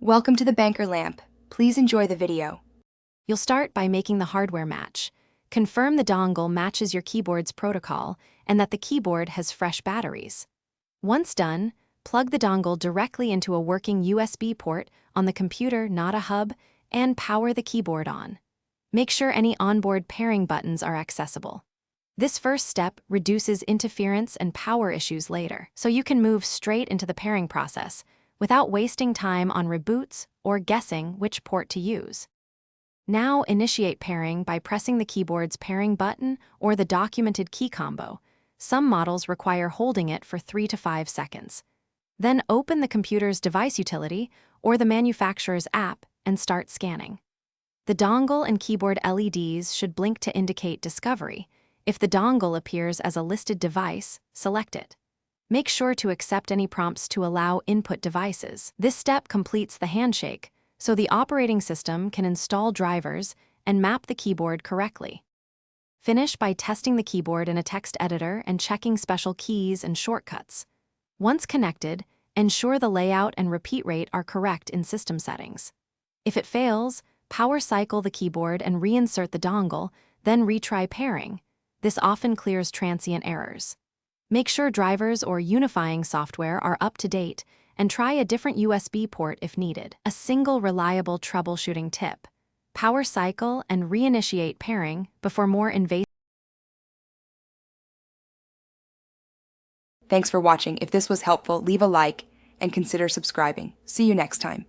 Welcome to the banker lamp. Please enjoy the video. You'll start by making the hardware match. Confirm the dongle matches your keyboard's protocol and that the keyboard has fresh batteries. Once done, plug the dongle directly into a working USB port on the computer, not a hub, and power the keyboard on. Make sure any onboard pairing buttons are accessible. This first step reduces interference and power issues later, so you can move straight into the pairing process without wasting time on reboots or guessing which port to use. Now initiate pairing by pressing the keyboard's pairing button or the documented key combo. Some models require holding it for 3 to 5 seconds. Then open the computer's device utility or the manufacturer's app and start scanning. The dongle and keyboard LEDs should blink to indicate discovery. If the dongle appears as a listed device, select it. Make sure to accept any prompts to allow input devices. This step completes the handshake, so the operating system can install drivers and map the keyboard correctly. Finish by testing the keyboard in a text editor and checking special keys and shortcuts. Once connected, ensure the layout and repeat rate are correct in system settings. If it fails, power cycle the keyboard and reinsert the dongle, then retry pairing. This often clears transient errors. Make sure drivers or unifying software are up to date and try a different USB port if needed. A single reliable troubleshooting tip: power cycle and reinitiate pairing before more invasive. Thanks for watching. If this was helpful, leave a like and consider subscribing. See you next time.